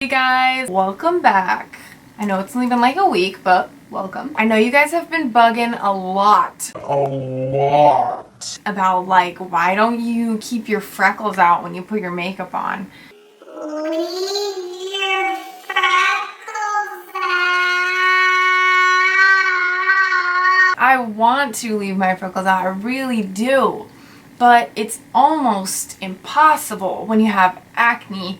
Hey guys, welcome back. I know it's only been like a week, but welcome. I know you guys have been bugging a lot about like, why don't you keep your freckles out when you put your makeup on? Leave your freckles out. I want to leave my freckles out, I really do, but it's almost impossible when you have acne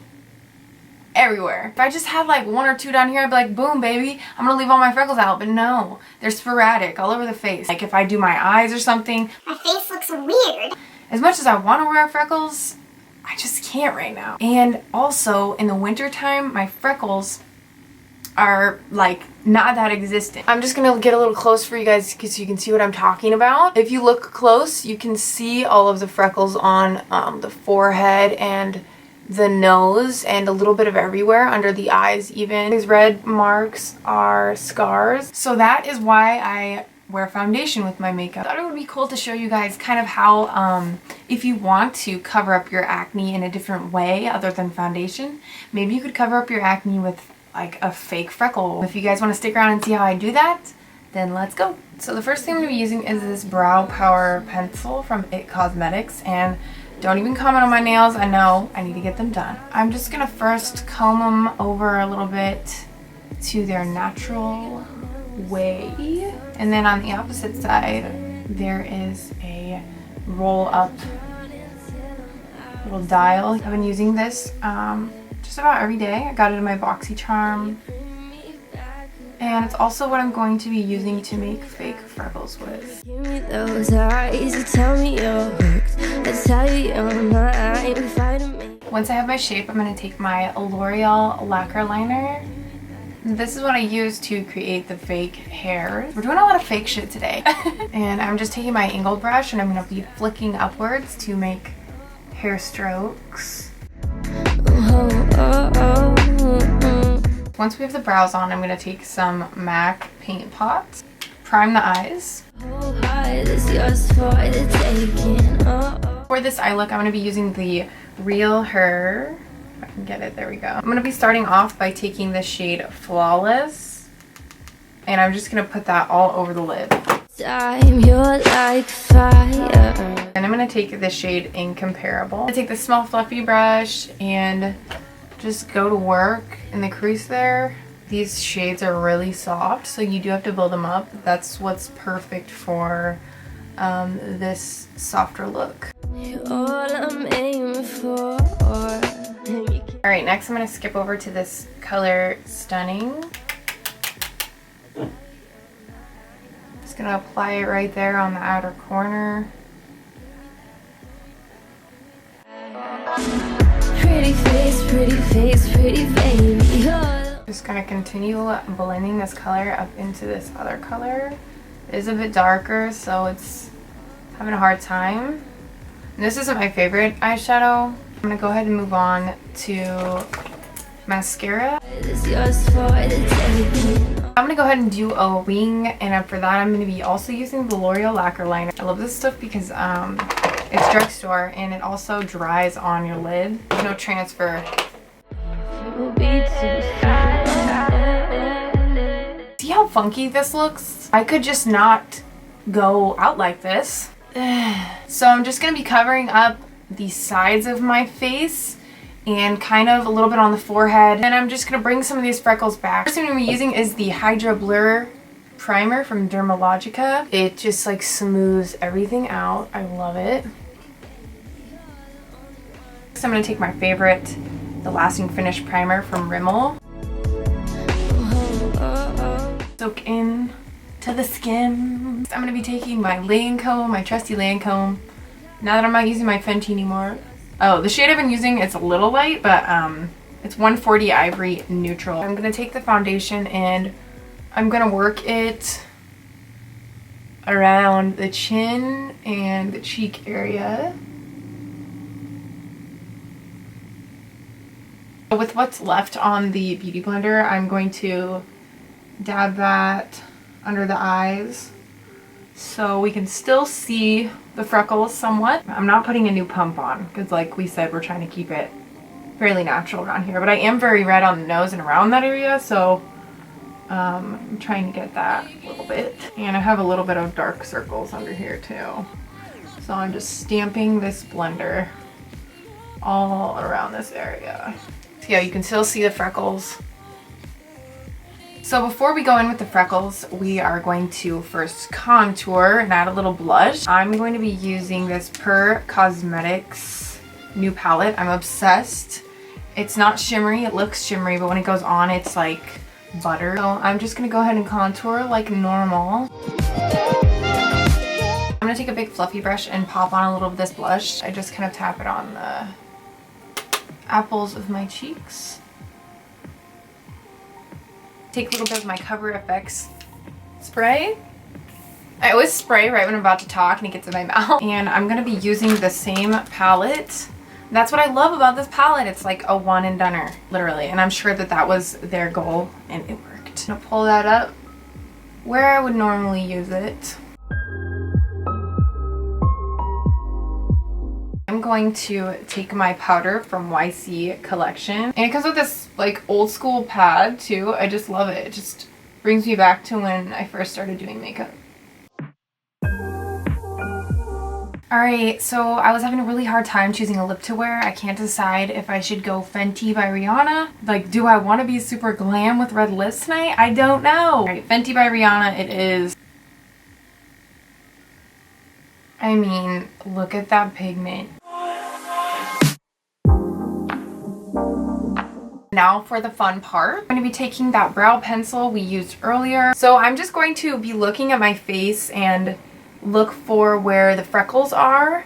everywhere. If I just had like one or two down here, I'd be like, boom, baby, I'm gonna leave all my freckles out. But no, they're sporadic all over the face. Like if I do my eyes or something, my face looks weird. As much as I want to wear freckles, I just can't right now. And also in the winter time, my freckles are like not that existent. I'm just gonna get a little close for you guys so you can see what I'm talking about. If you look close, you can see all of the freckles on the forehead and the nose and a little bit of everywhere under the eyes even. These red marks are scars. So that is why I wear foundation with my makeup. I thought it would be cool to show you guys kind of how if you want to cover up your acne in a different way other than foundation, maybe you could cover up your acne with like a fake freckle. If you guys want to stick around and see how I do that, then let's go. So the first thing I'm going to be using is this brow power pencil from IT Cosmetics, and don't even comment on my nails. I know I need to get them done. I'm just gonna first comb them over a little bit to their natural way. And then on the opposite side, there is a roll up little dial. I've been using this just about every day. I got it in my BoxyCharm. And it's also what I'm going to be using to make fake freckles with. Give me those eyes, you tell me you're hooked. I tell you you're mine. Once I have my shape, I'm going to take my Loreal lacquer liner. This is what I use to create the fake hair. We're doing a lot of fake shit today. And I'm just taking my angled brush and I'm going to be flicking upwards to make hair strokes. Once we have the brows on, I'm going to take some MAC paint pots, prime the eyes. For this eye look, I'm going to be using the Real Her. If I can get it, there we go. I'm going to be starting off by taking the shade Flawless, and I'm just going to put that all over the lid. You're like fire. And I'm going to take the shade Incomparable. I'm going to take the small fluffy brush and just go to work in the crease there. These shades are really soft, so you do have to build them up. That's what's perfect for this softer look. Alright, next I'm going to skip over to this color Stunning. Just going to apply it right there on the outer corner. Pretty face, pretty baby. Just gonna continue blending this color up into this other color. It is a bit darker, so it's having a hard time. And this isn't my favorite eyeshadow. I'm gonna go ahead and move on to mascara. I'm gonna go ahead and do a wing, and for that I'm gonna be also using the L'Oreal lacquer liner. I love this stuff because it's drugstore and it also dries on your lid. There's no transfer. See how funky this looks? I could just not go out like this. So I'm just going to be covering up the sides of my face and kind of a little bit on the forehead. And I'm just going to bring some of these freckles back. The first thing I'm going to be using is the Hydra Blur primer from Dermalogica. It just like smooths everything out. I love it. So I'm going to take my favorite, the Lasting Finish primer from Rimmel. Soak in to the skin. I'm going to be taking my Lancome, my trusty Lancome. Now that I'm not using my Fenty anymore. Oh, the shade I've been using, it's a little light, but it's 140 Ivory Neutral. I'm going to take the foundation and I'm going to work it around the chin and the cheek area. With what's left on the Beauty Blender, I'm going to dab that under the eyes so we can still see the freckles somewhat. I'm not putting a new pump on because like we said, we're trying to keep it fairly natural around here, but I am very red on the nose and around that area, so I'm trying to get that a little bit. And I have a little bit of dark circles under here too. So I'm just stamping this blender all around this area. So yeah, you can still see the freckles. So before we go in with the freckles, we are going to first contour and add a little blush. I'm going to be using this Per Cosmetics new palette. I'm obsessed. It's not shimmery, it looks shimmery, but when it goes on, it's like butter. So I'm just gonna go ahead and contour like normal. I'm gonna take a big fluffy brush and pop on a little of this blush. I just kind of tap it on the apples of my cheeks. Take a little bit of my Coverfx spray. I always spray right when I'm about to talk and it gets in my mouth. And I'm gonna be using the same palette. That's what I love about this palette. It's like a one and doneer, literally. And I'm sure that that was their goal and it worked. I'm gonna pull that up where I would normally use it. I'm going to take my powder from YC collection. And it comes with this like old school pad too. I just love it. It just brings me back to when I first started doing makeup. Alright, so I was having a really hard time choosing a lip to wear. I can't decide if I should go Fenty by Rihanna. Like, do I want to be super glam with red lips tonight? I don't know. Alright, Fenty by Rihanna it is. I mean, look at that pigment. Now for the fun part. I'm going to be taking that brow pencil we used earlier. So I'm just going to be looking at my face and look for where the freckles are.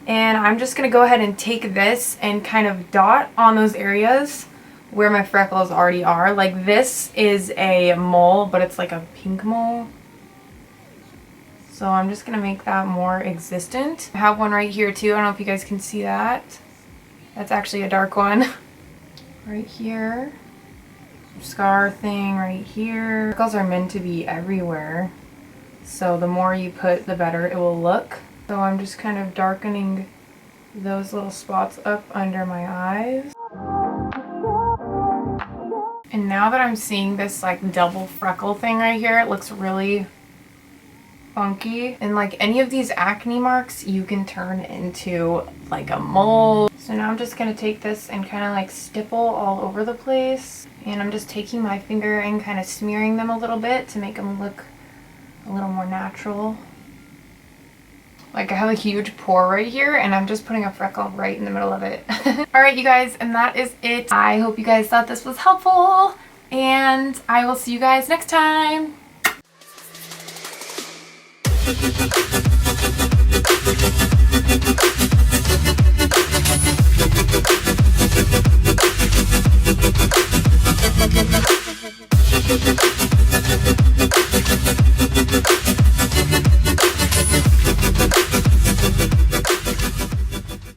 And I'm just going to go ahead and take this and kind of dot on those areas where my freckles already are. Like this is a mole, but it's like a pink mole. So I'm just going to make that more existent. I have one right here too. I don't know if you guys can see that. That's actually a dark one. Right here. Scar thing right here. Freckles are meant to be everywhere. So the more you put, the better it will look. So I'm just kind of darkening those little spots up under my eyes. And now that I'm seeing this like double freckle thing right here, it looks really funky. And like any of these acne marks, you can turn into like a mole. So now I'm just going to take this and kind of like stipple all over the place. And I'm just taking my finger and kind of smearing them a little bit to make them look a little more natural. Like I have a huge pore right here and I'm just putting a freckle right in the middle of it. Alright you guys, and that is it. I hope you guys thought this was helpful and I will see you guys next time.